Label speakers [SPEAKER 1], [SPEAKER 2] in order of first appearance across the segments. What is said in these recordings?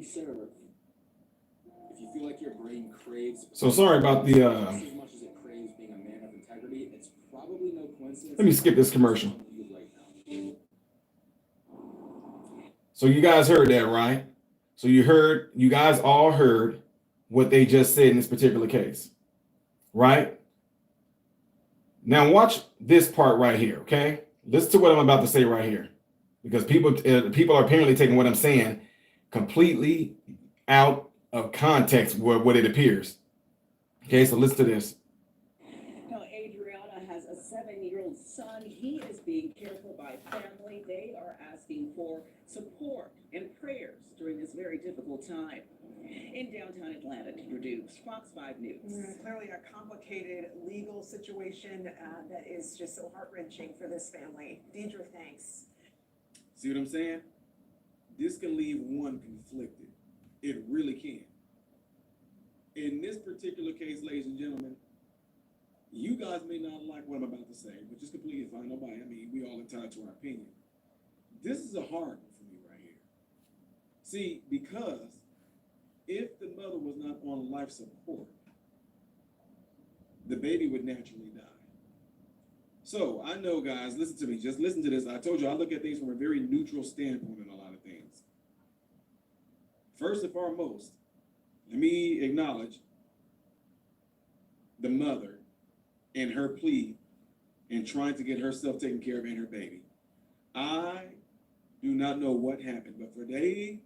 [SPEAKER 1] serve. If you feel like your brain craves,
[SPEAKER 2] so sorry about the
[SPEAKER 1] as much as it craves being a man of integrity, it's probably no coincidence.
[SPEAKER 2] let me skip this commercial. So you guys heard that, right? So you guys all heard what they just said in this particular case, right? Now watch this part right here, okay? Listen to what I'm about to say right here, because people are apparently taking what I'm saying completely out of context, what it appears. Okay, so listen to this.
[SPEAKER 3] Now, Adriana has a 7-year-old son. He is being cared for by family. They are asking for support and prayers during this very difficult time. In downtown Atlanta to produce Fox 5 News.
[SPEAKER 4] Clearly a complicated legal situation that is just so heart-wrenching for this family. Deidre, thanks.
[SPEAKER 5] See what I'm saying? This can leave one conflicted. It really can. In this particular case, ladies and gentlemen, you guys may not like what I'm about to say, which is completely fine. Nobody, I mean, we all entitled to our opinion. This is a hard one for me right here. See, because if the mother was not on life support, the baby would naturally die. So I know, guys, listen to me. Just listen to this. I told you I look at things from a very neutral standpoint in a lot of things. First and foremost, let me acknowledge the mother and her plea in trying to get herself taken care of and her baby. I do not know what happened, but for they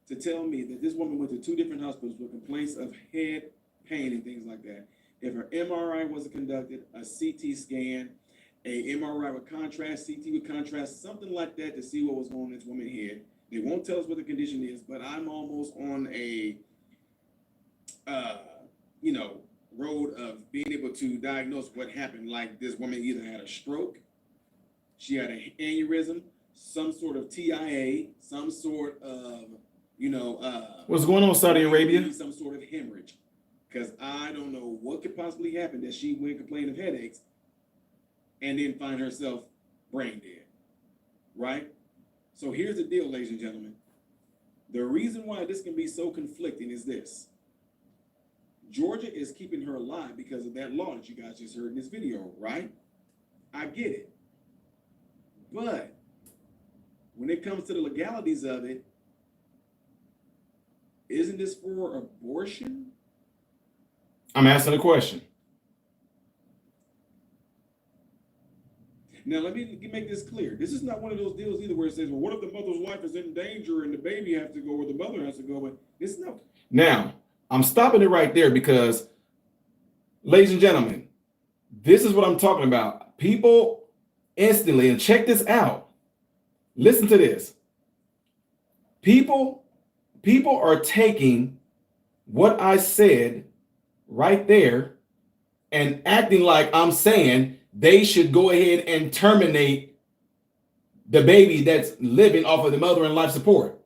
[SPEAKER 5] to tell me that this woman went to 2 different hospitals with complaints of head pain and things like that, if her MRI wasn't conducted, a CT scan, a MRI with contrast, CT with contrast, something like that to see what was going on in this woman's head. They won't tell us what the condition is, but I'm almost on a, road of being able to diagnose what happened. Like this woman either had a stroke, she had an aneurysm, some sort of TIA, some sort of,
[SPEAKER 2] What's going on, Saudi Arabia?
[SPEAKER 5] Some sort of hemorrhage. Because I don't know what could possibly happen that she went complaining of headaches and then find herself brain dead, right? So here's the deal, ladies and gentlemen. The reason why this can be so conflicting is this. Georgia is keeping her alive because of that law that you guys just heard in this video, right? I get it. But when it comes to the legalities of it, isn't this for abortion?
[SPEAKER 2] I'm asking a question.
[SPEAKER 5] Now, let me make this clear. This is not one of those deals either where it says, well, what if the mother's life is in danger and the baby has to go or the mother has to go? But it's not.
[SPEAKER 2] Now, I'm stopping it right there because, ladies and gentlemen, this is what I'm talking about. People instantly, and check this out. Listen to this. People are taking what I said right there and acting like I'm saying they should go ahead and terminate the baby that's living off of the mother and life support.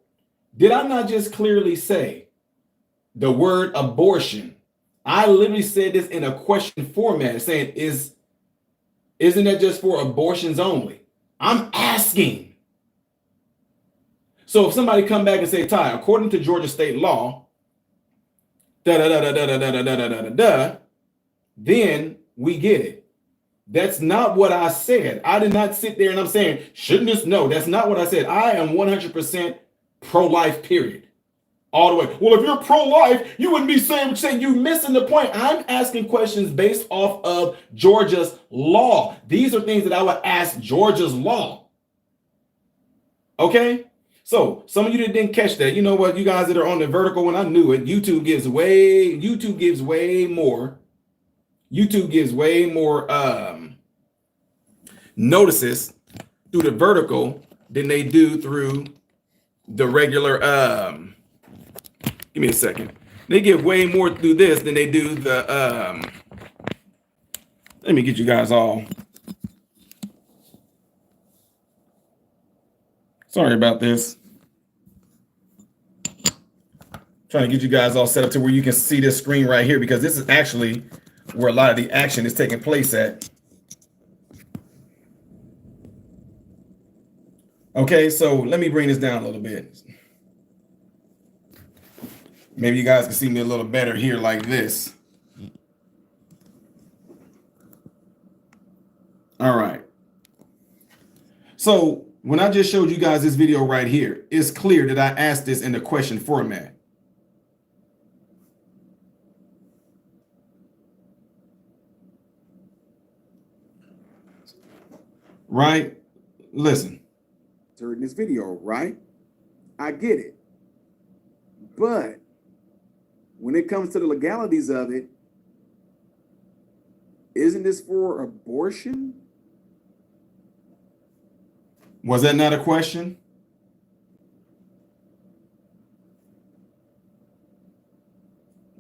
[SPEAKER 2] Did I not just clearly say the word abortion? I literally said this in a question format, saying, isn't that just for abortions only? I'm asking. So if somebody come back and say, Ty, according to Georgia state law, then we get it. That's not what I said. I did not sit there and I'm saying, shouldn't this? No, that's not what I said. I am 100% pro-life, period. All the way. Well, if you're pro-life, you wouldn't be saying you're missing the point. I'm asking questions based off of Georgia's law. These are things that I would ask Georgia's law. Okay? So some of you that didn't catch that, you know what? You guys that are on the vertical, when I knew it, YouTube gives way more notices through the vertical than they do through the regular. Give me a second. They give way more through this than they do the. Let me get you guys all. Sorry about this. Trying to get you guys all set up to where you can see this screen right here, because this is actually where a lot of the action is taking place at. Okay, so let me bring this down a little bit. Maybe you guys can see me a little better here like this. All right. So when I just showed you guys this video right here, it's clear that I asked this in the question format. Right? Listen.
[SPEAKER 5] In this video, right? I get it. But when it comes to the legalities of it, isn't this for abortion?
[SPEAKER 2] Was that not a question?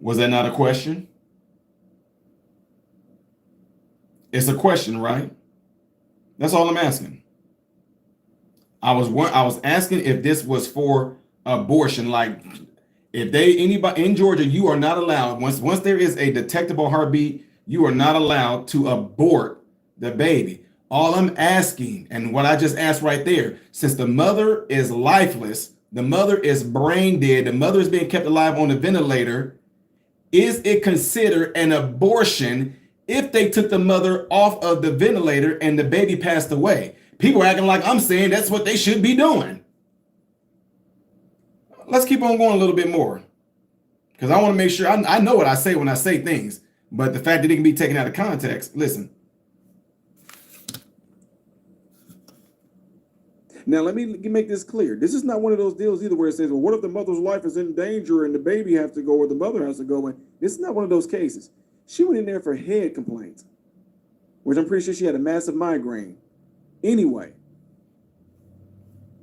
[SPEAKER 2] Was that not a question? It's a question, right? That's all I'm asking. I was asking if this was for abortion. Like, if anybody in Georgia, you are not allowed, once there is a detectable heartbeat, you are not allowed to abort the baby. All I'm asking, and what I just asked right there, since the mother is lifeless, the mother is brain dead, the mother is being kept alive on a ventilator, is it considered an abortion if they took the mother off of the ventilator and the baby passed away? People are acting like I'm saying that's what they should be doing. Let's keep on going a little bit more, because I want to make sure I know what I say when I say things, but the fact that it can be taken out of context. Listen.
[SPEAKER 5] Now, let me make this clear. This is not one of those deals either where it says, well, what if the mother's life is in danger and the baby has to go or the mother has to go? And this is not one of those cases. She went in there for head complaints, which I'm pretty sure she had a massive migraine. Anyway,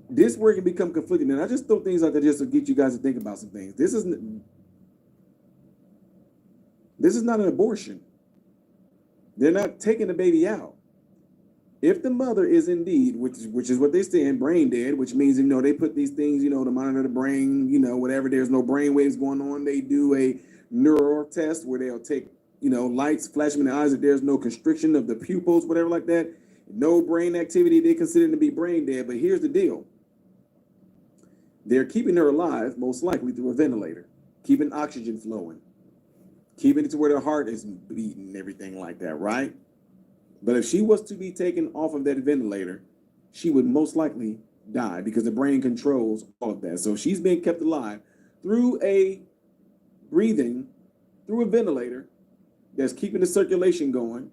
[SPEAKER 5] this where it can become conflicting. And I just throw things out there just to get you guys to think about some things. This is not an abortion. They're not taking the baby out. If the mother is indeed, which is what they say, brain dead, which means, they put these things, to monitor the brain, whatever, there's no brain waves going on. They do a neural test where they'll take, lights, flash them in the eyes if there's no constriction of the pupils, whatever like that. No brain activity, they consider to be brain dead. But here's the deal. They're keeping her alive, most likely through a ventilator, keeping oxygen flowing, keeping it to where their heart is beating and everything like that, right? But if she was to be taken off of that ventilator, she would most likely die because the brain controls all of that. So she's being kept alive through a breathing, through a ventilator that's keeping the circulation going.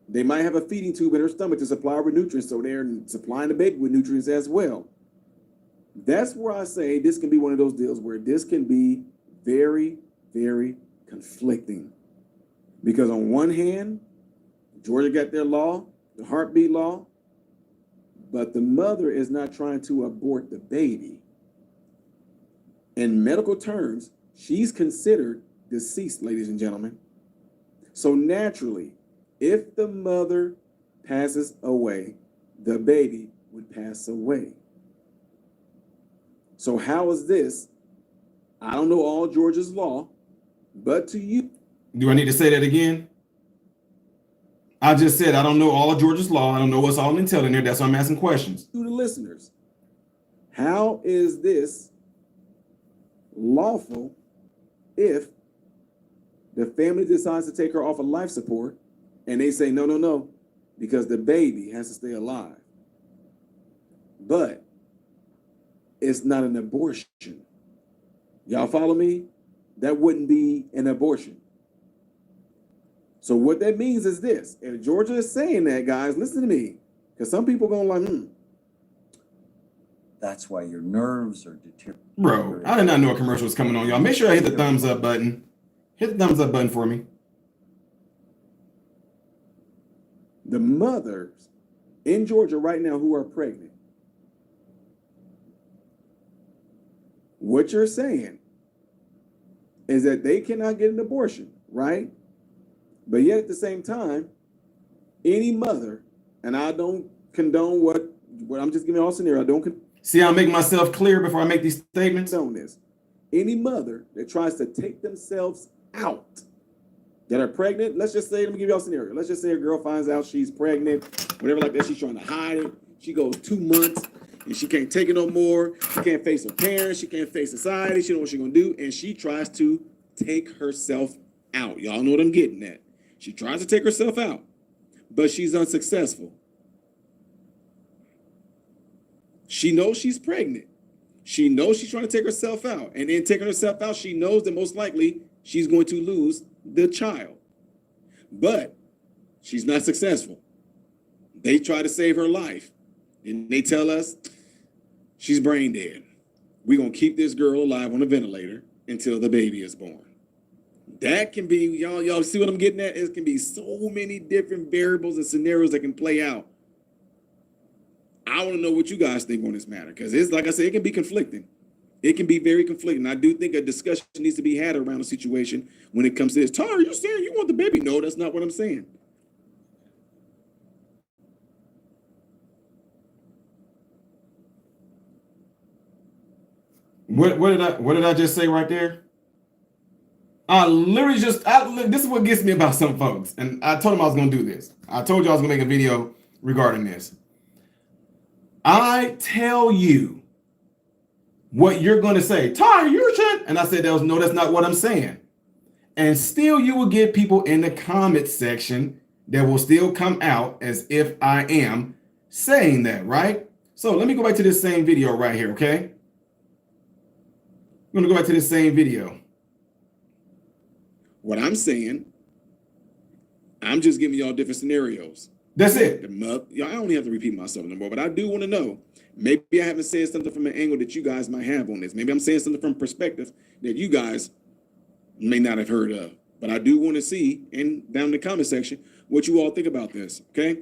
[SPEAKER 5] They might have a feeding tube in her stomach to supply her with nutrients, so they're supplying the baby with nutrients as well. That's where I say this can be one of those deals where this can be very, very conflicting. Because on one hand, Georgia got their law, the heartbeat law, but the mother is not trying to abort the baby. In medical terms, she's considered deceased, ladies and gentlemen. So naturally, if the mother passes away, the baby would pass away. So how is this? I don't know all Georgia's law, but to you.
[SPEAKER 2] Do I need to say that again? I just said I don't know all of Georgia's law. I don't know what's all entailed in there. That's why I'm asking questions.
[SPEAKER 5] To the listeners, how is this lawful if the family decides to take her off of life support and they say, no, because the baby has to stay alive? But it's not an abortion. Y'all follow me? That wouldn't be an abortion. So what that means is this. If Georgia is saying that, guys, listen to me. Because some people are going like,
[SPEAKER 6] That's why your nerves are deteriorating.
[SPEAKER 2] Bro, I did not know a commercial was coming on, y'all. Make sure I hit the thumbs up button. Hit the thumbs up button for me.
[SPEAKER 5] The mothers in Georgia right now who are pregnant, what you're saying is that they cannot get an abortion, right? But yet at the same time, any mother, and I don't condone what I'm just giving all scenario. I don't
[SPEAKER 2] See how I make myself clear before I make these statements?
[SPEAKER 5] condone this. Any mother that tries to take themselves out that are pregnant, let's just say, let me give y'all a scenario. Let's just say a girl finds out she's pregnant, whatever like that. She's trying to hide it. She goes 2 months and she can't take it no more. She can't face her parents. She can't face society. She don't know what she's gonna do, and she tries to take herself out. Y'all know what I'm getting at. She tries to take herself out, but she's unsuccessful. She knows she's pregnant. She knows she's trying to take herself out, and in taking herself out, she knows that most likely she's going to lose the child, but she's not successful. They try to save her life, and they tell us she's brain dead. We're going to keep this girl alive on a ventilator until the baby is born. That can be, y'all see what I'm getting at? It can be so many different variables and scenarios that can play out. I want to know what you guys think on this matter, because it's like I said, it can be conflicting. It can be very conflicting. I do think a discussion needs to be had around a situation when it comes to this. Tara, you're saying you want the baby? No, that's not what I'm saying.
[SPEAKER 2] What did I just say right there? I literally this is what gets me about some folks. And I told them I was going to do this. I told you I was going to make a video regarding this. I tell you what you're going to say. Ty, you're trying. And I said, no, that's not what I'm saying. And still you will get people in the comment section that will still come out as if I am saying that, right? So let me go back to this same video right here, okay? I'm going to go back to this same video.
[SPEAKER 5] What I'm saying, I'm just giving y'all different scenarios.
[SPEAKER 2] That's it.
[SPEAKER 5] I don't have to repeat myself no more, but I do want to know. Maybe I haven't said something from an angle that you guys might have on this. Maybe I'm saying something from a perspective that you guys may not have heard of. But I do want to see, and down in the comment section, what you all think about this, okay?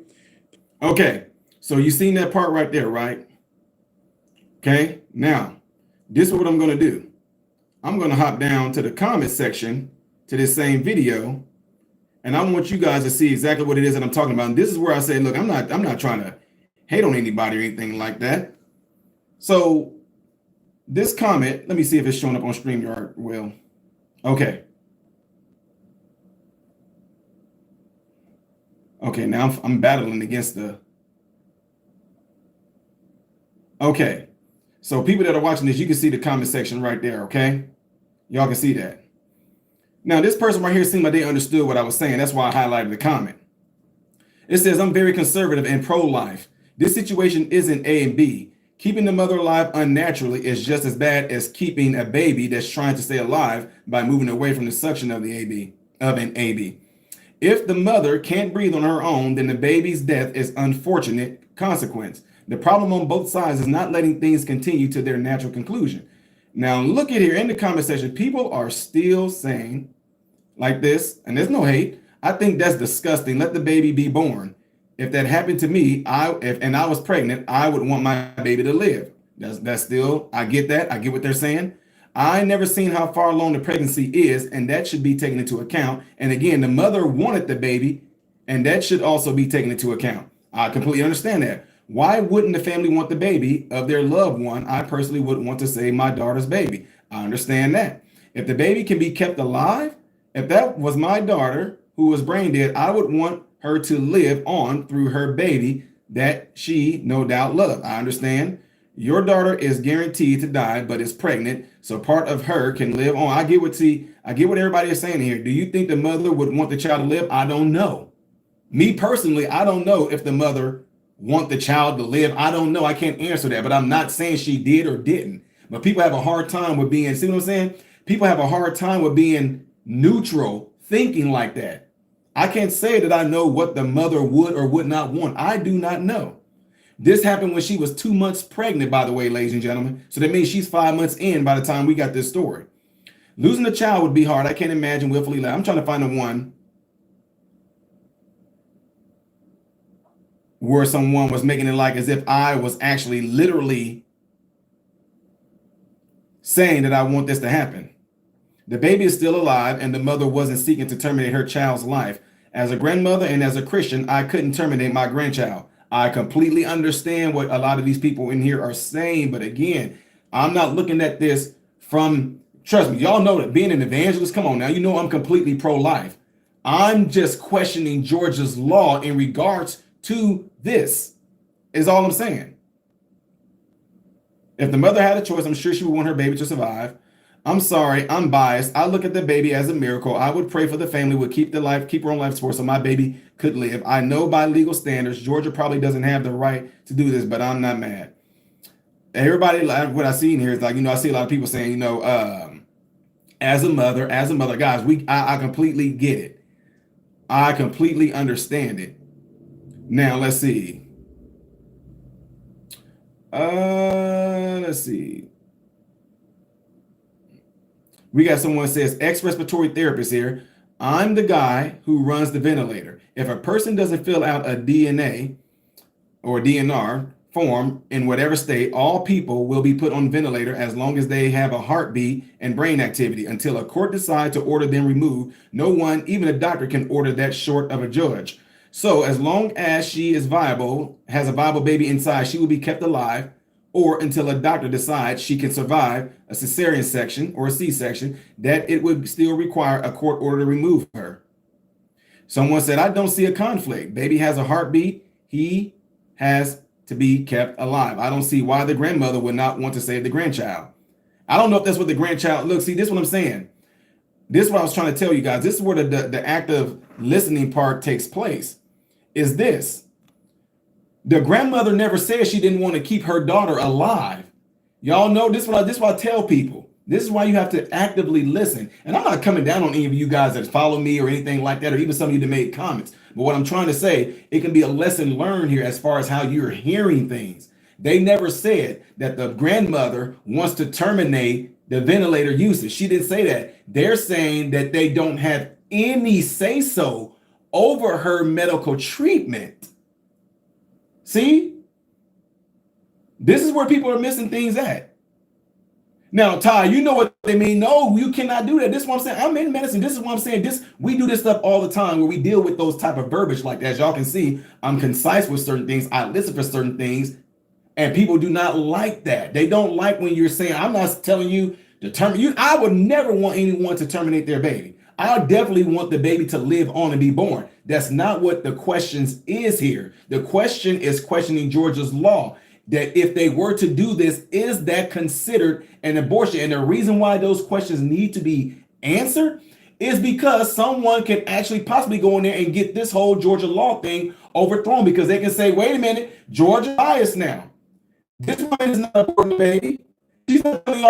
[SPEAKER 2] Okay, so you seen that part right there, right? Okay, now, this is what I'm going to do. I'm going to hop down to the comment section to this same video, and I want you guys to see exactly what it is that I'm talking about. And this is where I say, look, I'm not trying to hate on anybody or anything like that. So this comment, let me see if it's showing up on StreamYard. Well, okay. Okay, now I'm battling against the. Okay, so people that are watching this, you can see the comment section right there, okay? Y'all can see that. Now, this person right here seemed like they understood what I was saying. That's why I highlighted the comment. It says, I'm very conservative and pro-life. This situation isn't A and B. Keeping the mother alive unnaturally is just as bad as keeping a baby that's trying to stay alive by moving away from the suction of an AB. If the mother can't breathe on her own, then the baby's death is unfortunate consequence. The problem on both sides is not letting things continue to their natural conclusion. Now, look at here in the comment section, people are still saying like this, and there's no hate. I think that's disgusting. Let the baby be born. If that happened to me, and I was pregnant, I would want my baby to live. That's still, I get that. I get what they're saying. I never seen how far along the pregnancy is, and that should be taken into account. And again, the mother wanted the baby, and that should also be taken into account. I completely understand that. Why wouldn't the family want the baby of their loved one? I personally wouldn't want to save my daughter's baby. I understand that. If the baby can be kept alive, if that was my daughter who was brain dead, I would want her to live on through her baby that she no doubt loved. I understand. Your daughter is guaranteed to die, but is pregnant, so part of her can live on. I get what everybody is saying here. Do you think the mother would want the child to live? I don't know. Me personally, I don't know if the mother want the child to live. I don't know. I can't answer that, but I'm not saying she did or didn't. But people have a hard time with being, see what I'm saying? People have a hard time with being neutral, thinking like that. I can't say that I know what the mother would or would not want. I do not know. This happened when she was 2 months pregnant, by the way, ladies and gentlemen. So that means she's 5 months in by the time we got this story. Losing a child would be hard. I can't imagine willfully. I'm trying to find the one where someone was making it like as if I was actually literally saying that I want this to happen. The baby is still alive and the mother wasn't seeking to terminate her child's life. As a grandmother and as a Christian, I couldn't terminate my grandchild. I completely understand what a lot of these people in here are saying. But again, I'm not looking at this from, trust me, y'all know that being an evangelist, come on now, you know I'm completely pro-life. I'm just questioning Georgia's law in regards to this, is all I'm saying. If the mother had a choice, I'm sure she would want her baby to survive. I'm sorry, I'm biased. I look at the baby as a miracle. I would pray for the family would keep her own life support so my baby could live. I know by legal standards, Georgia probably doesn't have the right to do this, but I'm not mad. Everybody, what I see in here is like, I see a lot of people saying, as a mother, guys, I completely get it. I completely understand it. Now let's see. Let's see. We got someone says ex-respiratory therapist here. I'm the guy who runs the ventilator. If a person doesn't fill out a DNA or DNR form in whatever state, all people will be put on ventilator as long as they have a heartbeat and brain activity until a court decides to order them removed. No one, even a doctor, can order that short of a judge. So as long as she is viable, has a viable baby inside, she will be kept alive, or until a doctor decides she can survive a cesarean section or a C-section, that it would still require a court order to remove her. Someone said, I don't see a conflict. Baby has a heartbeat. He has to be kept alive. I don't see why the grandmother would not want to save the grandchild. I don't know if that's what the grandchild looks. See, this is what I'm saying. This is what I was trying to tell you guys. This is where the active listening part takes place. Is this. The grandmother never said she didn't want to keep her daughter alive. Y'all know this is what I tell people. This is why you have to actively listen. And I'm not coming down on any of you guys that follow me or anything like that, or even some of you that made comments. But what I'm trying to say, it can be a lesson learned here as far as how you're hearing things. They never said that the grandmother wants to terminate the ventilator usage. She didn't say that. They're saying that they don't have any say-so over her medical treatment. See? This is where people are missing things at. Now, Ty, you know what they mean. No, you cannot do that. This is what I'm saying. I'm in medicine. This is what I'm saying. We do this stuff all the time where we deal with those type of verbiage like that. As y'all can see, I'm concise with certain things. I listen for certain things. And people do not like that. They don't like when you're saying, I'm not telling you to terminate you. I would never want anyone to terminate their baby. I definitely want the baby to live on and be born. That's not what the questions is here. The question is questioning Georgia's law that if they were to do this, is that considered an abortion? And the reason why those questions need to be answered is because someone can actually possibly go in there and get this whole Georgia law thing overthrown, because they can say, wait a minute, Georgia bias now. This woman is not aborting, baby. She's not doing.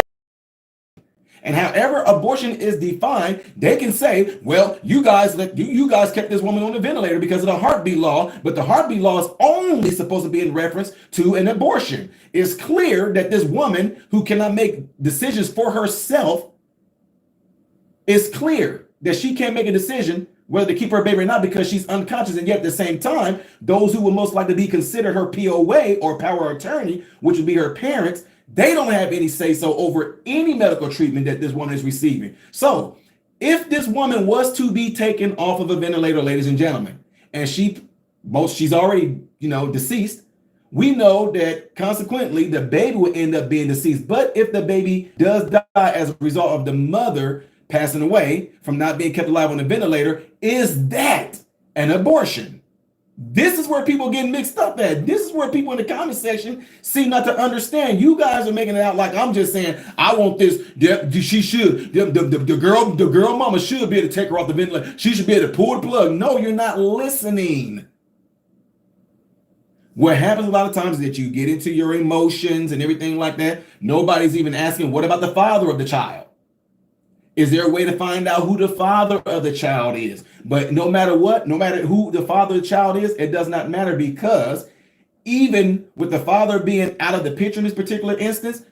[SPEAKER 2] And however abortion is defined, they can say, well, you guys kept this woman on the ventilator because of the heartbeat law, but the heartbeat law is only supposed to be in reference to an abortion. It's clear that this woman who cannot make decisions for herself, it's clear that she can't make a decision whether to keep her baby or not because she's unconscious. And yet at the same time, those who would most likely be considered her POA or power of attorney, which would be her parents, they don't have any say-so over any medical treatment that this woman is receiving. So if this woman was to be taken off of a ventilator, ladies and gentlemen, and she's already, deceased, we know that consequently the baby would end up being deceased. But if the baby does die as a result of the mother passing away from not being kept alive on the ventilator, is that an abortion? This is where people get mixed up at. This is where people in the comment section seem not to understand. You guys are making it out like I'm just saying, I want this. She should. The girl mama should be able to take her off the ventilator. She should be able to pull the plug. No, you're not listening. What happens a lot of times is that you get into your emotions and everything like that. Nobody's even asking, what about the father of the child? Is there a way to find out who the father of the child is? But no matter what, no matter who the father of the child is, it does not matter, because even with the father being out of the picture in this particular instance,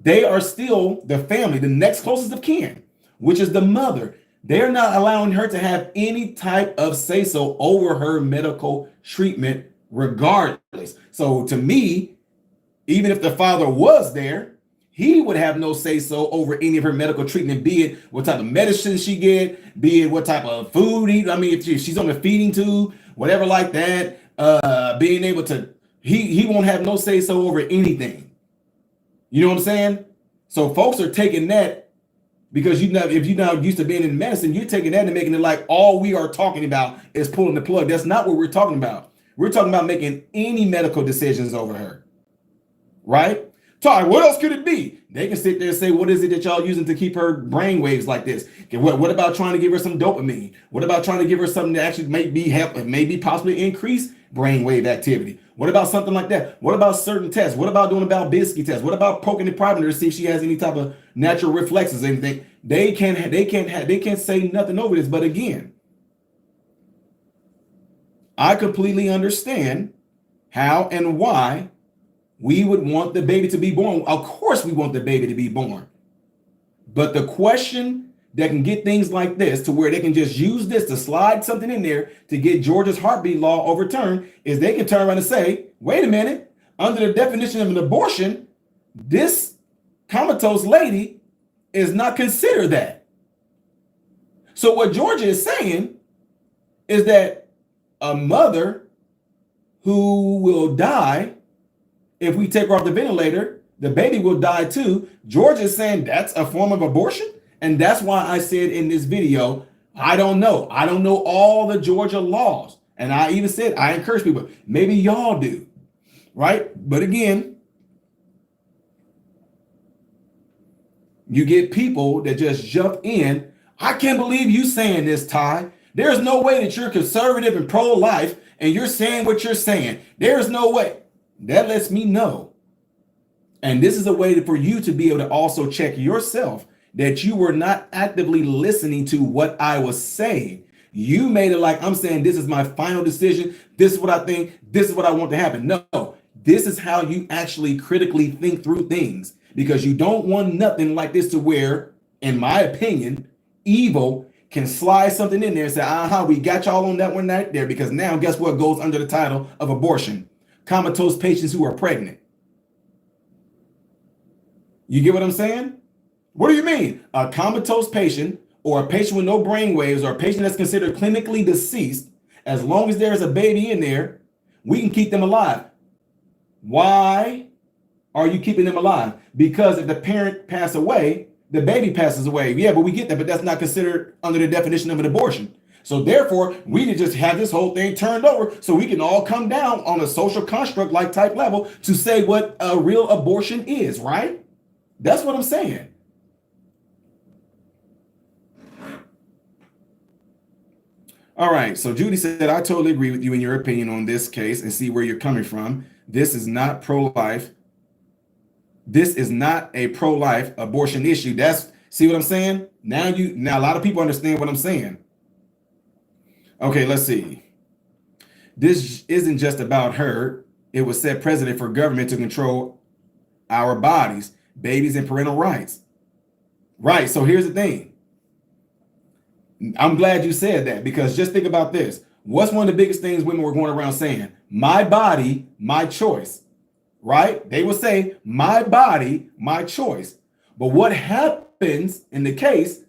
[SPEAKER 2] they are still the family, the next closest of kin, which is the mother. They're not allowing her to have any type of say-so over her medical treatment regardless. So to me, even if the father was there, he would have no say-so over any of her medical treatment, be it what type of medicine she get, be it what type of food if she's on the feeding tube, whatever like that, being able to, he won't have no say-so over anything. You know what I'm saying? So folks are taking that, because if you're not used to being in medicine, you're taking that and making it like all we are talking about is pulling the plug. That's not what we're talking about. We're talking about making any medical decisions over her, right? Ty, what else could it be? They can sit there and say, what is it that y'all using to keep her brain waves like this? Okay, what about trying to give her some dopamine? What about trying to give her something that actually maybe possibly increase brainwave activity? What about something like that? What about certain tests? What about doing a Balbinski test? What about poking and prodding her to see if she has any type of natural reflexes or anything? They can't say nothing over this. But again, I completely understand how and why we would want the baby to be born. Of course, we want the baby to be born. But the question that can get things like this to where they can just use this to slide something in there to get Georgia's heartbeat law overturned is they can turn around and say, wait a minute, under the definition of an abortion, this comatose lady is not considered that. So what Georgia is saying is that a mother who will die, if we take her off the ventilator, the baby will die too. Georgia is saying that's a form of abortion. And that's why I said in this video, I don't know. I don't know all the Georgia laws. And I even said, I encourage people, maybe y'all do, right? But again, you get people that just jump in. I can't believe you saying this, Ty. There's no way that you're conservative and pro-life and you're saying what you're saying. There's no way. That lets me know. And this is a way for you to be able to also check yourself that you were not actively listening to what I was saying. You made it like I'm saying this is my final decision. This is what I think. This is what I want to happen. No, this is how you actually critically think through things, because you don't want nothing like this to where, in my opinion, evil can slide something in there and say, we got y'all on that one right there, because now guess what goes under the title of abortion? Comatose patients who are pregnant. You get what I'm saying? What do you mean? A comatose patient or a patient with no brain waves or a patient that's considered clinically deceased, as long as there's a baby in there, we can keep them alive. Why are you keeping them alive? Because if the parent passes away, the baby passes away. Yeah, but we get that, but that's not considered under the definition of an abortion. So therefore, we need to just have this whole thing turned over so we can all come down on a social construct like type level to say what a real abortion is, right? That's what I'm saying. All right, so Judy said, I totally agree with you in your opinion on this case and see where you're coming from. This is not pro-life. This is not a pro-life abortion issue. See what I'm saying? Now a lot of people understand what I'm saying. Okay, let's see. This isn't just about her. It was set precedent for government to control our bodies, babies, and parental rights. Right, so here's the thing. I'm glad you said that, because just think about this. What's one of the biggest things women were going around saying? My body, my choice, right? They would say, my body, my choice. But what happens in the case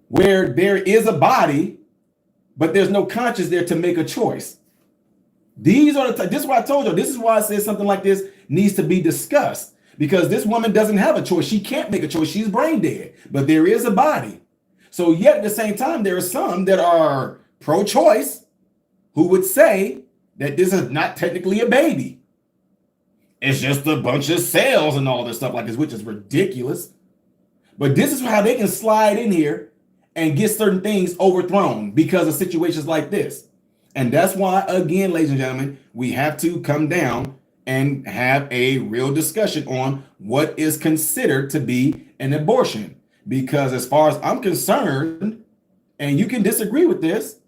[SPEAKER 2] where there is a body, but there's no conscience there to make a choice? This is what I told you. This is why I said something like this needs to be discussed, because this woman doesn't have a choice. She can't make a choice. She's brain dead, but there is a body. So yet at the same time, there are some that are pro-choice who would say that this is not technically a baby. It's just a bunch of cells and all this stuff like this, which is ridiculous. But this is how they can slide in here and get certain things overthrown because of situations like this. And that's why, again, ladies and gentlemen, we have to come down and have a real discussion on what is considered to be an abortion. Because as far as I'm concerned, and you can disagree with this,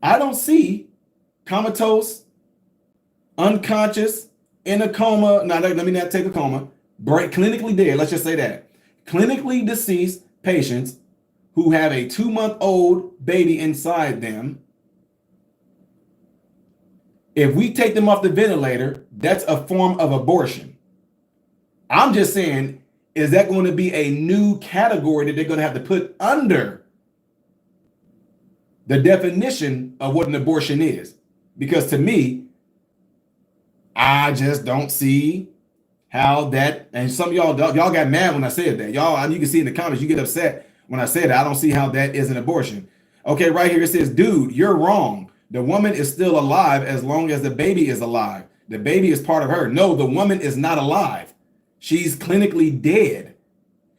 [SPEAKER 2] I don't see comatose, unconscious, in a coma. Now, let me not take a coma. Clinically dead, let's just say that. Clinically deceased patients who have a 2-month-old baby inside them. If we take them off the ventilator, that's a form of abortion. I'm just saying, is that going to be a new category that they're going to have to put under the definition of what an abortion is? Because to me, I just don't see how that, and some of y'all got mad when I said that. Y'all, you can see in the comments, you get upset when I said that. I don't see how that is an abortion. Okay, right here it says, dude, you're wrong. The woman is still alive as long as the baby is alive. The baby is part of her. No, the woman is not alive. She's clinically dead.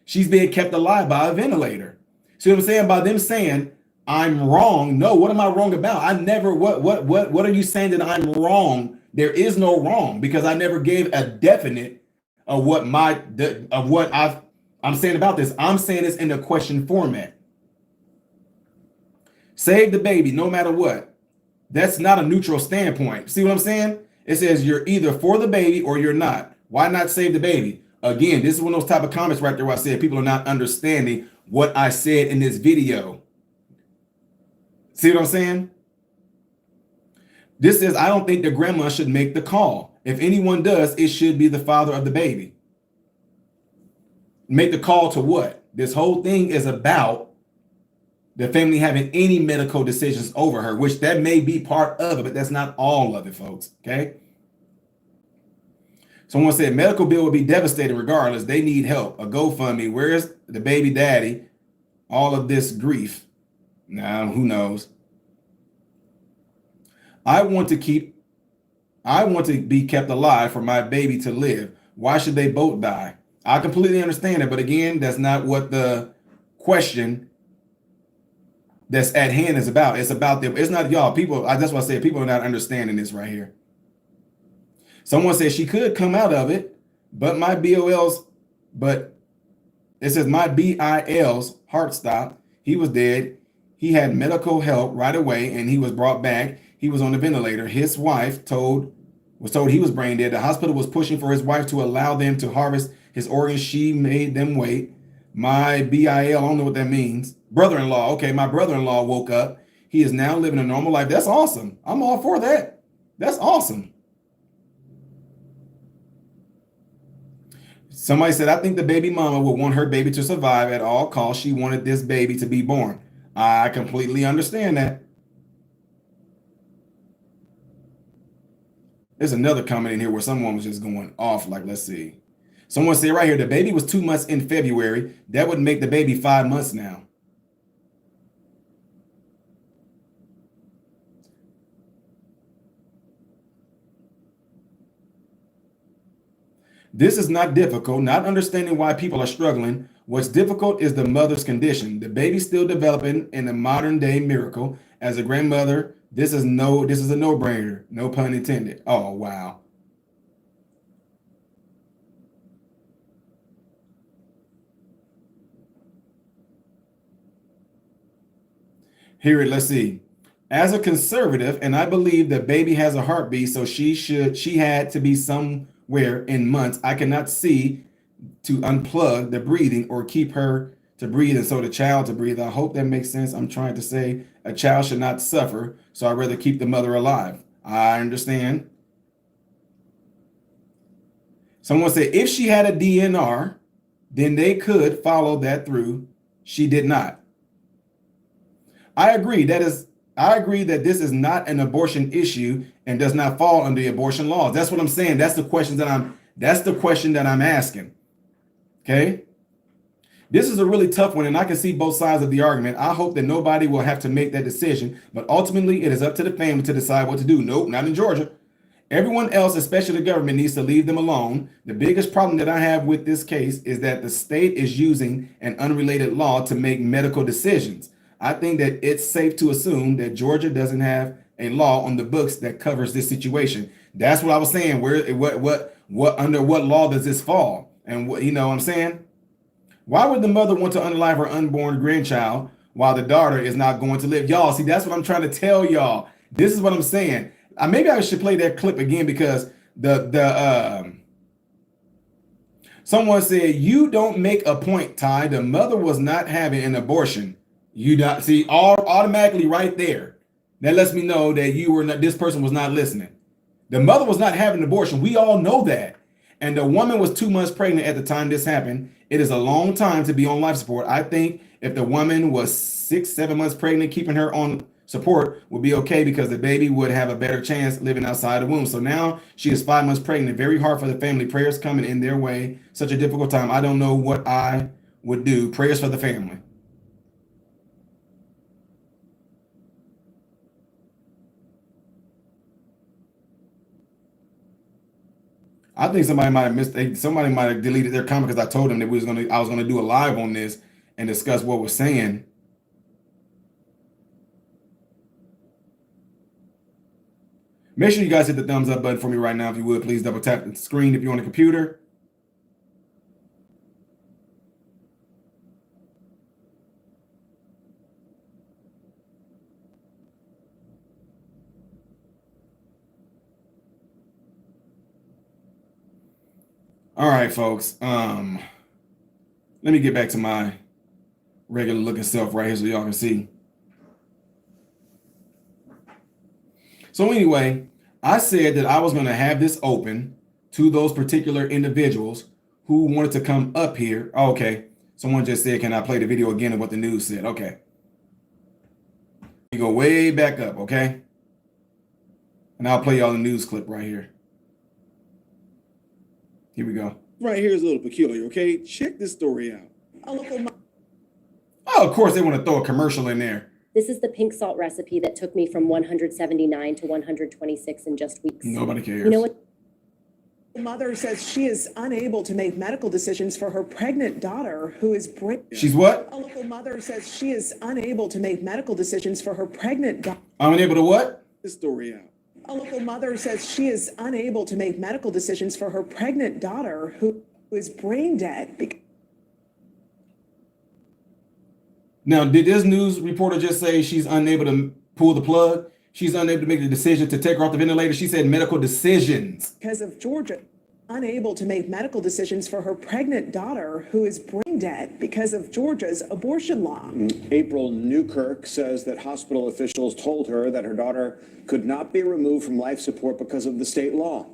[SPEAKER 2] She's being kept alive by a ventilator. See what I'm saying? By them saying, I'm wrong. No, what am I wrong about? I never, what are you saying that I'm wrong? There is no wrong because I never gave a definite of I'm saying about this. I'm saying this in the question format. Save the baby no matter what. That's not a neutral standpoint. See what I'm saying? It says you're either for the baby or you're not. Why not save the baby? Again, this is one of those type of comments right there where I said people are not understanding what I said in this video. See what I'm saying? This says, I don't think the grandma should make the call. If anyone does, it should be the father of the baby. Make the call to what? This whole thing is about the family having any medical decisions over her, which that may be part of it, but that's not all of it, folks. Okay. Someone said medical bill would be devastating regardless. They need help. A GoFundMe. Where's the baby daddy? All of this grief. Now, who knows? I want to be kept alive for my baby to live. Why should they both die? I completely understand it, but again, that's not what the question that's at hand is about. It's about them. It's not y'all. People, that's why I say people are not understanding this right here. Someone says she could come out of it, but it says my BIL's heart stopped. He was dead. He had medical help right away, and he was brought back. He was on the ventilator. His wife was told he was brain dead. The hospital was pushing for his wife to allow them to harvest his organs. She made them wait. My BIL, I don't know what that means. Brother-in-law. Okay, my brother-in-law woke up. He is now living a normal life. That's awesome. I'm all for that. That's awesome. Somebody said, I think the baby mama would want her baby to survive at all costs. She wanted this baby to be born. I completely understand that. There's another comment in here where someone was just going off. Like, let's see. Someone said right here, the baby was 2 months in February. That would make the baby 5 months now. This is not difficult, not understanding why people are struggling. What's difficult is the mother's condition. The baby's still developing in a modern day miracle. As a grandmother, this is a no-brainer. No pun intended. Oh, wow. Here, let's see. As a conservative, and I believe that baby has a heartbeat, so she had to be somewhere in months. I cannot see to unplug the breathing or keep her to breathe and so the child to breathe. I hope that makes sense. I'm trying to say a child should not suffer, so I'd rather keep the mother alive. I understand. Someone said if she had a DNR, then they could follow that through. She did not. I agree that this is not an abortion issue and does not fall under the abortion laws. That's what I'm saying. That's the question that I'm asking. Okay. This is a really tough one, and I can see both sides of the argument. I hope that nobody will have to make that decision, but ultimately it is up to the family to decide what to do. Nope, not in Georgia. Everyone else, especially the government, needs to leave them alone. The biggest problem that I have with this case is that the state is using an unrelated law to make medical decisions. I think that it's safe to assume that Georgia doesn't have a law on the books that covers this situation. That's what I was saying. What under what law does this fall? And what, you know what I'm saying? Why would the mother want to unalive her unborn grandchild while the daughter is not going to live? Y'all, see, that's what I'm trying to tell y'all. This is what I'm saying. Maybe I should play that clip again because someone said, you don't make a point, Ty. The mother was not having an abortion. You not see automatically right there. That lets me know that this person was not listening. The mother was not having an abortion. We all know that. And the woman was 2 months pregnant at the time this happened. It is a long time to be on life support. I think if the woman was 6-7 months pregnant, keeping her on support would be okay because the baby would have a better chance living outside the womb. So now she is 5 months pregnant. Very hard for the family. Prayers coming in their way. Such a difficult time. I don't know what I would do. Prayers for the family. I think somebody might have deleted their comment because I told them that I was gonna do a live on this and discuss what we're saying. Make sure you guys hit the thumbs up button for me right now, if you would. Please double tap the screen if you're on a computer. All right, folks. Let me get back to my regular looking self right here so y'all can see. So anyway, I said that I was going to have this open to those particular individuals who wanted to come up here. Oh, okay. Someone just said, can I play the video again of what the news said? Okay. You go way back up, okay? And I'll play y'all the news clip right here. Here we go.
[SPEAKER 5] Right here is a little peculiar, okay? Check this story out.
[SPEAKER 2] Oh, of course they want to throw a commercial in there.
[SPEAKER 7] This is the pink salt recipe that took me from 179 to 126 in just weeks.
[SPEAKER 2] Nobody cares.
[SPEAKER 7] You know what?
[SPEAKER 4] The mother says she is unable to make medical decisions for her pregnant daughter who is
[SPEAKER 2] She's what?
[SPEAKER 4] A local mother says she is unable to make medical decisions for her pregnant daughter.
[SPEAKER 2] Unable to what?
[SPEAKER 5] This story out.
[SPEAKER 4] A local mother says she is unable to make medical decisions for her pregnant daughter who is brain dead.
[SPEAKER 2] Now, did this news reporter just say she's unable to pull the plug? She's unable to make the decision to take her off the ventilator. She said medical decisions.
[SPEAKER 4] Because of Georgia, unable to make medical decisions for her pregnant daughter who is brain dead because of Georgia's abortion law.
[SPEAKER 8] April Newkirk says that hospital officials told her that her daughter could not be removed from life support because of the state law.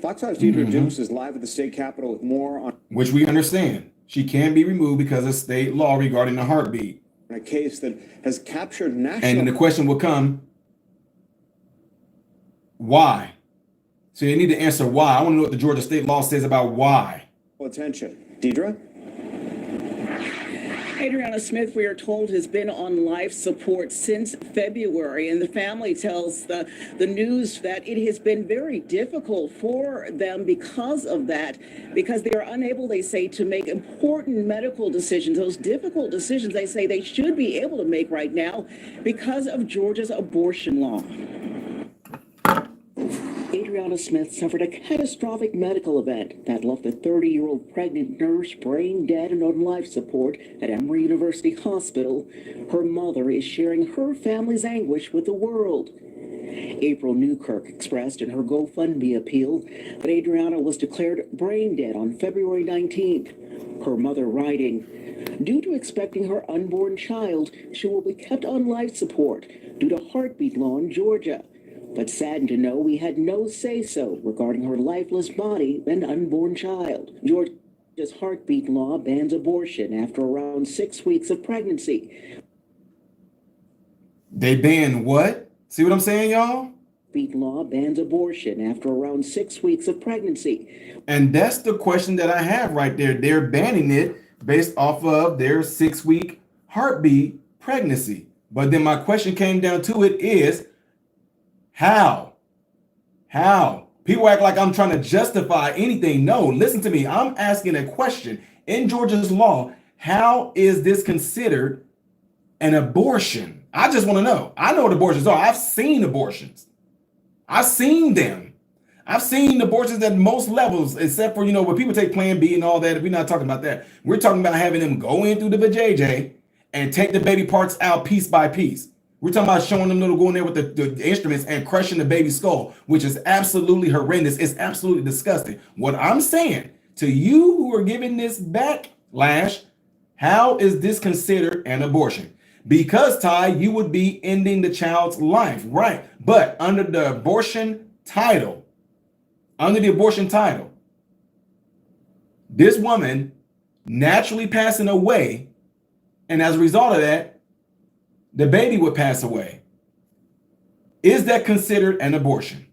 [SPEAKER 8] Fox 5's Deidre Dukes is live at the state capitol with more on
[SPEAKER 2] which we understand. She can be removed because of state law regarding the heartbeat.
[SPEAKER 8] a case that has captured national.
[SPEAKER 2] And then the question will come, why? So you need to answer why. I want to know what the Georgia state law says about why.
[SPEAKER 8] Attention. Deidre?
[SPEAKER 3] Adriana Smith, we are told, has been on life support since February, and the family tells the news that it has been very difficult for them because of that, because they are unable, they say, to make important medical decisions. Those difficult decisions they say they should be able to make right now because of Georgia's abortion law. Adriana Smith suffered a catastrophic medical event that left a 30-year-old pregnant nurse brain dead and on life support at Emory University Hospital. Her mother is sharing her family's anguish with the world. April Newkirk expressed in her GoFundMe appeal that Adriana was declared brain dead on February 19th. Her mother writing, due to expecting her unborn child, she will be kept on life support due to heartbeat law in Georgia. But saddened to know we had no say-so regarding her lifeless body and unborn child. Georgia's heartbeat law bans abortion after around 6 weeks of pregnancy.
[SPEAKER 2] They ban what? See what I'm saying, y'all?
[SPEAKER 3] Heartbeat law bans abortion after around 6 weeks of pregnancy.
[SPEAKER 2] And that's the question that I have right there. They're banning it based off of their 6-week heartbeat pregnancy. But then my question came down to it is, how? People act like I'm trying to justify anything. No, listen to me. I'm asking a question. In Georgia's law, how is this considered an abortion? I just want to know. I know what abortions are. I've seen abortions. I've seen them. I've seen abortions at most levels, except for, where people take Plan B and all that. We're not talking about that. We're talking about having them go in through the vajayjay and take the baby parts out piece by piece. We're talking about showing them little going there with the instruments and crushing the baby's skull, which is absolutely horrendous. It's absolutely disgusting. What I'm saying to you who are giving this backlash, how is this considered an abortion? Because, Ty, you would be ending the child's life, right? But under the abortion title, this woman naturally passing away, and as a result of that, the baby would pass away. Is that considered an abortion?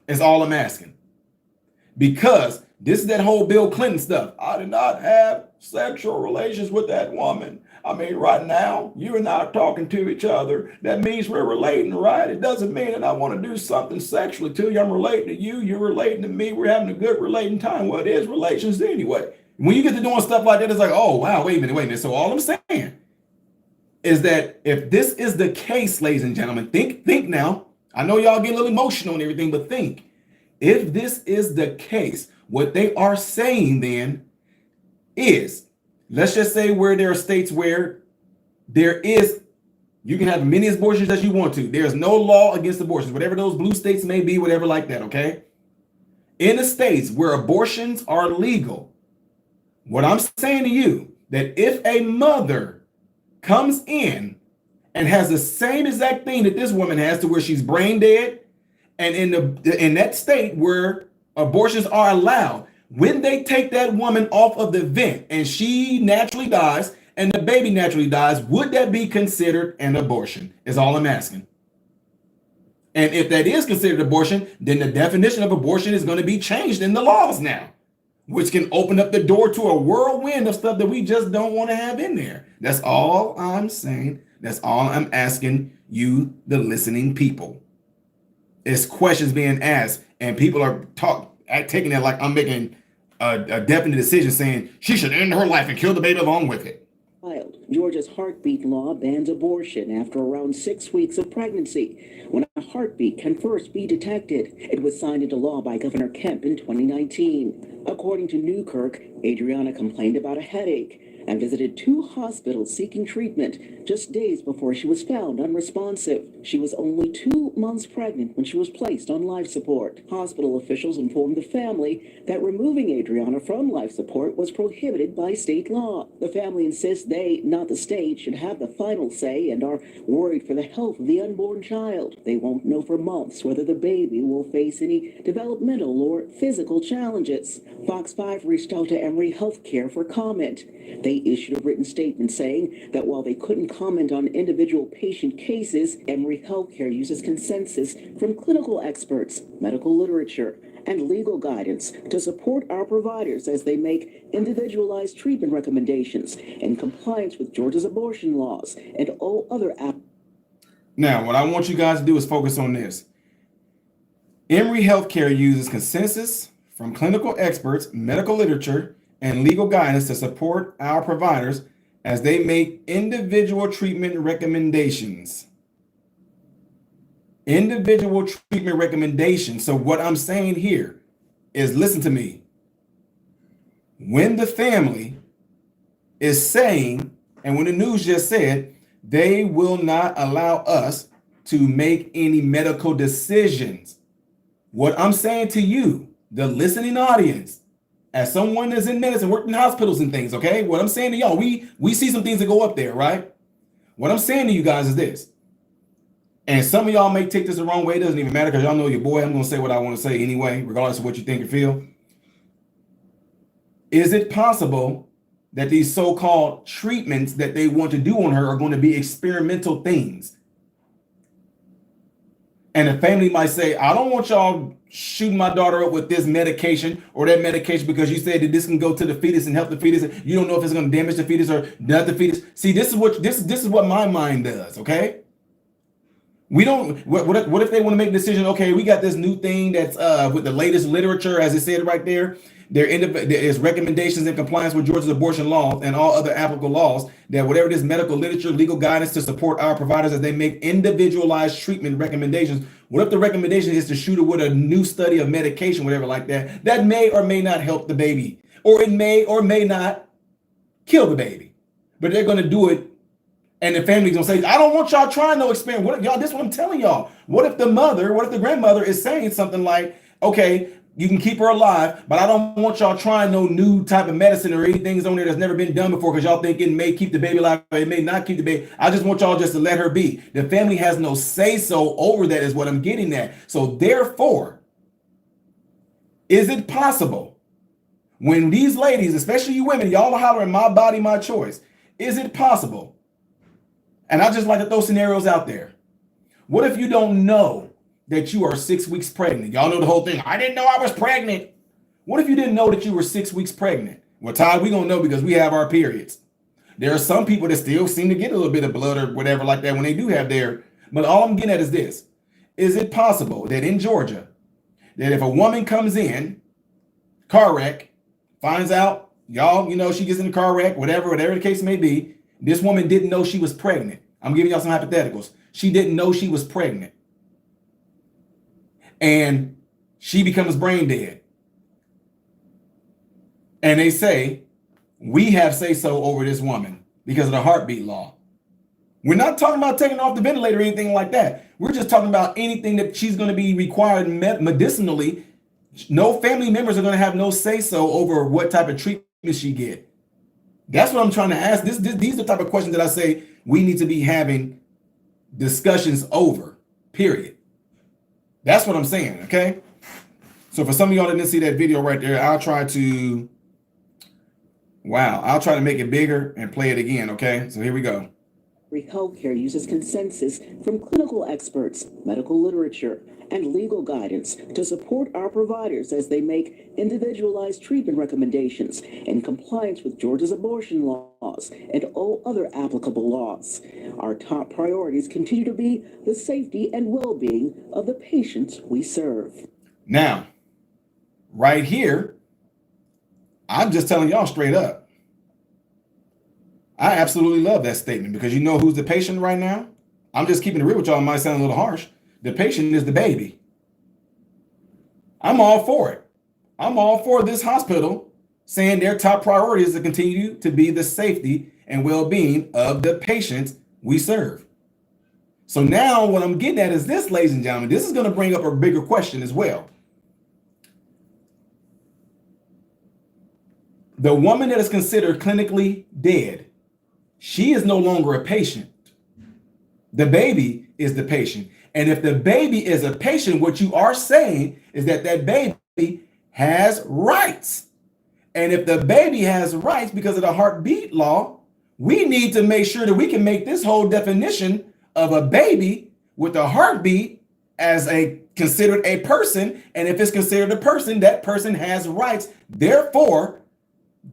[SPEAKER 2] Is all I'm asking. Because This is that whole Bill Clinton stuff. I did not have sexual relations with that woman. I mean, right now, you and I are talking to each other. That means we're relating, right? It doesn't mean that I want to do something sexually to you. I'm relating to you. You're relating to me. We're having a good relating time. Well, it is relations anyway. When you get to doing stuff like that, it's like, oh, wow, wait a minute. So all I'm saying is that if this is the case, ladies and gentlemen, think now. I know y'all get a little emotional and everything, but think. If this is the case, what they are saying then is, let's just say where there are states where you can have many abortions as you want to. There's no law against abortions, whatever those blue states may be, whatever like that, okay? In the states where abortions are legal, what I'm saying to you, that if a mother comes in and has the same exact thing that this woman has, to where she's brain dead, and in that state where abortions are allowed, when they take that woman off of the vent and she naturally dies and the baby naturally dies, would that be considered an abortion? Is all I'm asking. And if that is considered abortion, then the definition of abortion is going to be changed in the laws now, which can open up the door to a whirlwind of stuff that we just don't want to have in there. That's all I'm saying. That's all I'm asking you, the listening people. It's questions being asked, and people are taking that like I'm making a definite decision, saying she should end her life and kill the baby along with it.
[SPEAKER 3] Georgia's heartbeat law bans abortion after around 6 weeks of pregnancy, when a heartbeat can first be detected. It was signed into law by Governor Kemp in 2019. According to Newkirk, Adriana complained about a headache and visited 2 hospitals seeking treatment just days before she was found unresponsive. She was only 2 months pregnant when she was placed on life support. Hospital officials informed the family that removing Adriana from life support was prohibited by state law. The family insists they, not the state, should have the final say and are worried for the health of the unborn child. They won't know for months whether the baby will face any developmental or physical challenges. Fox 5 reached out to Emory Healthcare for comment. They issued a written statement saying that while they couldn't comment on individual patient cases, Emory Healthcare uses consensus from clinical experts, medical literature, and legal guidance to support our providers as they make individualized treatment recommendations in compliance with Georgia's abortion laws and all other
[SPEAKER 2] Now, what I want you guys to do is focus on this. Emory Healthcare uses consensus from clinical experts, medical literature, and legal guidance to support our providers as they make individual treatment recommendations. Individual treatment recommendations. So what I'm saying here is, listen to me. When the family is saying, and when the news just said, they will not allow us to make any medical decisions. What I'm saying to you, the listening audience, as someone that's in medicine, worked in hospitals and things, okay? What I'm saying to y'all, we see some things that go up there, right? What I'm saying to you guys is this. And some of y'all may take this the wrong way. It doesn't even matter, because y'all know your boy. I'm going to say what I want to say anyway, regardless of what you think or feel. Is it possible that these so-called treatments that they want to do on her are going to be experimental things? And the family might say, I don't want y'all shooting my daughter up with this medication or that medication because you said that this can go to the fetus and help the fetus. You don't know if it's going to damage the fetus or not the fetus. See, this is what my mind does, okay? We don't. What if they want to make a decision? Okay, we got this new thing that's with the latest literature, as it said right there. There is recommendations in compliance with Georgia's abortion laws and all other applicable laws, that whatever this medical literature, legal guidance to support our providers as they make individualized treatment recommendations. What if the recommendation is to shoot her with a new study of medication, whatever like that, that may or may not help the baby, or it may or may not kill the baby, but they're going to do it. And the family's gonna say, I don't want y'all trying no experiment. What if y'all, this is what I'm telling y'all. What if the grandmother is saying something like, okay, you can keep her alive, but I don't want y'all trying no new type of medicine or anything on there that's never been done before, because y'all think it may keep the baby alive, or it may not keep the baby. I just want y'all just to let her be. The family has no say-so over that, is what I'm getting at. So therefore, is it possible when these ladies, especially you women, y'all are hollering my body, my choice, is it possible? And I just like to throw scenarios out there. What if you don't know that you are 6 weeks pregnant? Y'all know the whole thing. I didn't know I was pregnant. What if you didn't know that you were 6 weeks pregnant? Well, Todd, we gonna know because we have our periods. There are some people that still seem to get a little bit of blood or whatever like that when they do have their, but all I'm getting at is this. Is it possible that in Georgia, that if a woman comes in, car wreck, finds out, y'all, you know, she gets in a car wreck, whatever the case may be, this woman didn't know she was pregnant. I'm giving y'all some hypotheticals. She didn't know she was pregnant. And she becomes brain dead. And they say, we have say so over this woman because of the heartbeat law. We're not talking about taking her off the ventilator or anything like that. We're just talking about anything that she's going to be required medicinally. No family members are going to have no say so over what type of treatment she get. That's what I'm trying to ask. These are the type of questions that I say we need to be having discussions over, period. That's what I'm saying, okay? So for some of y'all that didn't see that video right there, I'll try to make it bigger and play it again, okay? So here we go.
[SPEAKER 3] Healthcare uses consensus from clinical experts, medical literature, and legal guidance to support our providers as they make individualized treatment recommendations in compliance with Georgia's abortion laws and all other applicable laws. Our top priorities continue to be the safety and well-being of the patients we serve.
[SPEAKER 2] Now, right here, I'm just telling y'all straight up. I absolutely love that statement because you know who's the patient right now? I'm just keeping it real with y'all. It might sound a little harsh. The patient is the baby. I'm all for it. I'm all for this hospital saying their top priority is to continue to be the safety and well-being of the patients we serve. So now what I'm getting at is this, ladies and gentlemen, this is going to bring up a bigger question as well. The woman that is considered clinically dead, she is no longer a patient. The baby is the patient. And if the baby is a patient, what you are saying is that that baby has rights. And if the baby has rights because of the heartbeat law, we need to make sure that we can make this whole definition of a baby with a heartbeat as considered a person. And if it's considered a person, that person has rights. Therefore,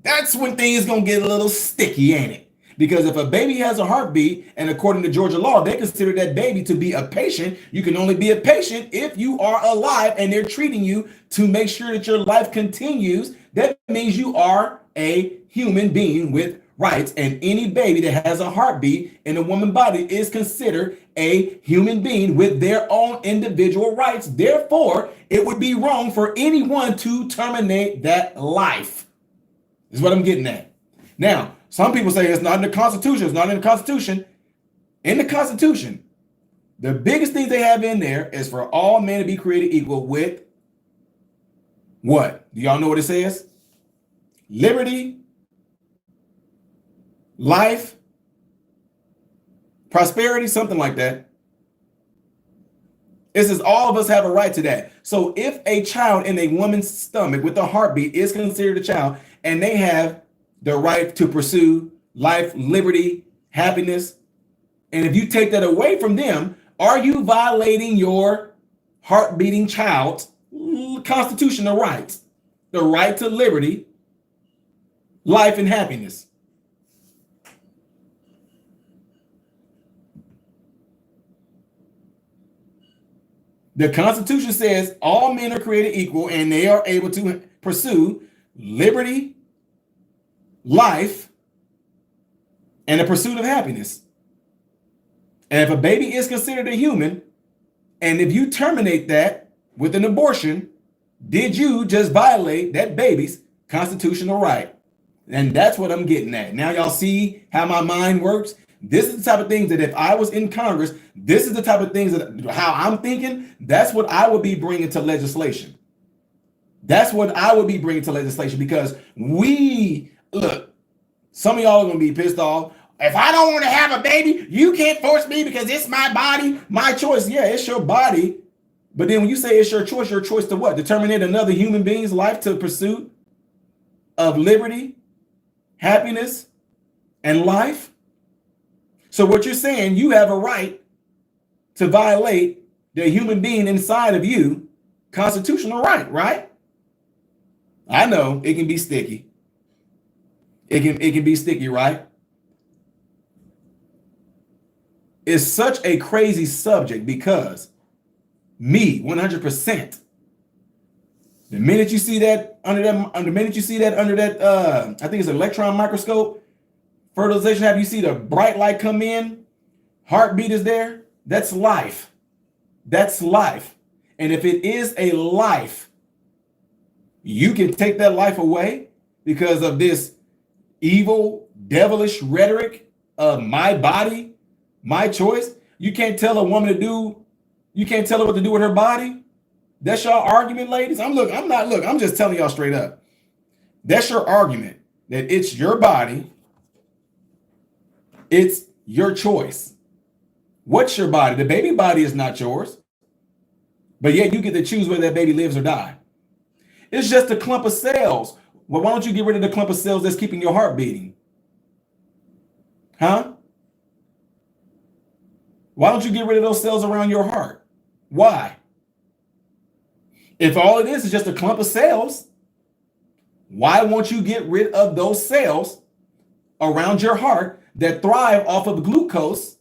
[SPEAKER 2] that's when things gonna get a little sticky, ain't it? Because if a baby has a heartbeat, and according to Georgia law, they consider that baby to be a patient. You can only be a patient if you are alive and they're treating you to make sure that your life continues. That means you are a human being with rights, and any baby that has a heartbeat in a woman's body is considered a human being with their own individual rights. Therefore, it would be wrong for anyone to terminate that life. Is what I'm getting at. Now, some people say it's not in the Constitution. It's not in the Constitution. In the Constitution, the biggest thing they have in there is for all men to be created equal with what? Do y'all know what it says? Liberty, life, prosperity, something like that. It says all of us have a right to that. So if a child in a woman's stomach with a heartbeat is considered a child, and they have the right to pursue life, liberty, happiness, and if you take that away from them, are you violating your heart-beating child's constitutional rights? The right to liberty, life, and happiness. The Constitution says all men are created equal and they are able to pursue liberty, life, and the pursuit of happiness. And if a baby is considered a human, and if you terminate that with an abortion, did you just violate that baby's constitutional right? And that's what I'm getting at. Now y'all see how my mind works? This is the type of things that if I was in Congress, this is the type of things that how I'm thinking, that's what I would be bringing to legislation. That's what I would be bringing to legislation because look, some of y'all are going to be pissed off. If I don't want to have a baby, you can't force me because it's my body, my choice. Yeah, it's your body. But then when you say it's your choice to what? To terminate another human being's life to pursuit of liberty, happiness, and life. So what you're saying, you have a right to violate the human being inside of you, constitutional right, right? I know it can be sticky. It can be sticky, right? It's such a crazy subject because me, 100%. The minute you see that under that, I think it's an electron microscope, fertilization happen, you see the bright light come in, heartbeat is there. That's life. That's life. And if it is a life, you can take that life away because of this evil, devilish rhetoric of my body, my choice. You can't tell a woman you can't tell her what to do with her body. That's your argument, ladies. I'm just telling y'all straight up. That's your argument, that it's your body, it's your choice. What's your body? The baby body is not yours, but yet you get to choose whether that baby lives or die. It's just a clump of cells. Well, why don't you get rid of the clump of cells that's keeping your heart beating? Huh? Why don't you get rid of those cells around your heart? Why? If all it is just a clump of cells, why won't you get rid of those cells around your heart that thrive off of glucose?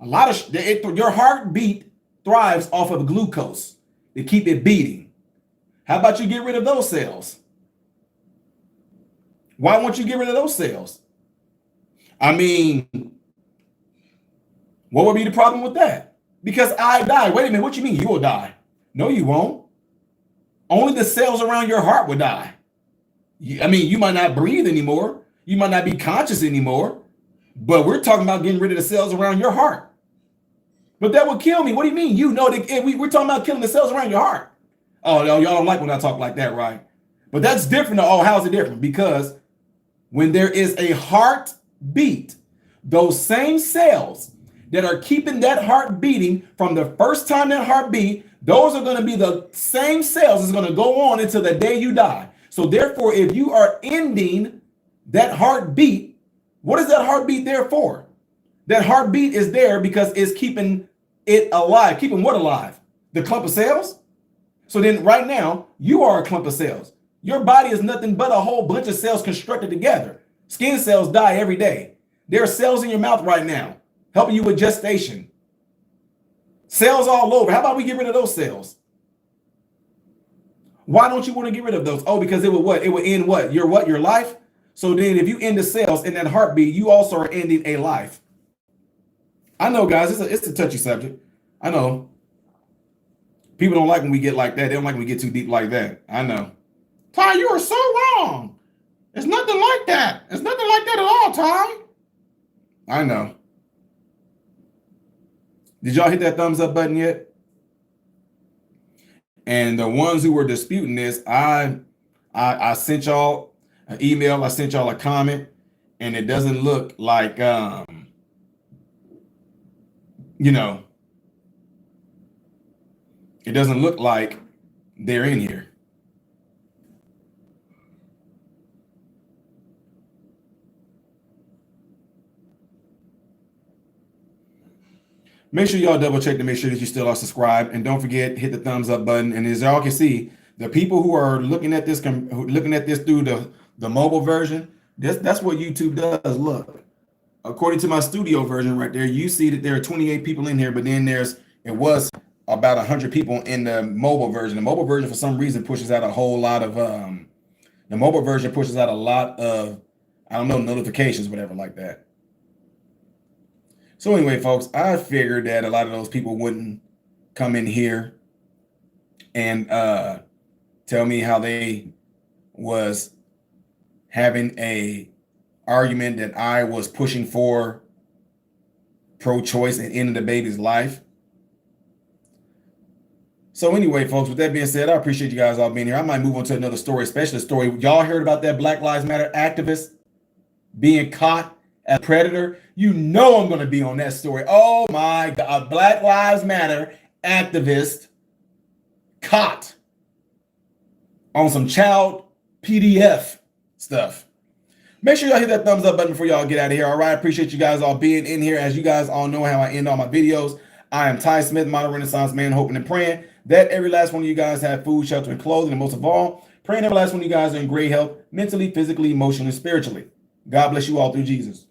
[SPEAKER 2] Your heartbeat thrives off of glucose to keep it beating. How about you get rid of those cells? Why won't you get rid of those cells? I mean, what would be the problem with that? Because I die. Wait a minute, what you mean you will die? No, you won't. Only the cells around your heart will die. I mean, you might not breathe anymore. You might not be conscious anymore. But we're talking about getting rid of the cells around your heart. But that would kill me. What do you mean? You know that we're talking about killing the cells around your heart. Oh, y'all don't like when I talk like that, right? But that's different. Oh, how's it different? Because when there is a heartbeat, those same cells that are keeping that heart beating from the first time that heart beat, those are going to be the same cells that's going to go on until the day you die. So therefore, if you are ending that heartbeat, what is that heartbeat there for? That heartbeat is there because it's keeping it alive. Keeping what alive? The clump of cells? So then right now, you are a clump of cells. Your body is nothing but a whole bunch of cells constructed together. Skin cells die every day. There are cells in your mouth right now helping you with gestation. Cells all over. How about we get rid of those cells? Why don't you want to get rid of those? Oh, because it would what? It would end what? Your life? So then if you end the cells in that heartbeat, you also are ending a life. I know, guys, it's a touchy subject. I know. People don't like when we get like that. They don't like when we get too deep like that. I know. Ty, you are so wrong. It's nothing like that. It's nothing like that at all, Ty. I know. Did y'all hit that thumbs up button yet? And the ones who were disputing this, I sent y'all an email, I sent y'all a comment, and it doesn't look like it doesn't look like they're in here. Make sure y'all double check to make sure that you still are subscribed, and don't forget, hit the thumbs up button. And as y'all can see, the people who are looking at this through the mobile version, that's what YouTube does. Look, according to my studio version right there, you see that there are 28 people in here, but then it was about 100 people in the mobile version. The mobile version, for some reason, pushes out a whole lot of the mobile version pushes out a lot of, I don't know, notifications, whatever like that. So anyway, folks, I figured that a lot of those people wouldn't come in here and tell me how they was having a argument that I was pushing for pro-choice and ending the baby's life. So anyway, folks, with that being said, I appreciate you guys all being here. I might move on to another story, especially a story. Y'all heard about that Black Lives Matter activist being caught as a predator? You know I'm going to be on that story. Oh my God, Black Lives Matter activist caught on some child PDF stuff. Make sure y'all hit that thumbs up button before y'all get out of here. All right, I appreciate you guys all being in here. As you guys all know how I end all my videos, I am Ty Smith, modern Renaissance man, hoping and praying that every last one of you guys have food, shelter, and clothing, and most of all, Praying everlasting when you guys are in great health, mentally, physically, emotionally, spiritually. God bless you all through Jesus.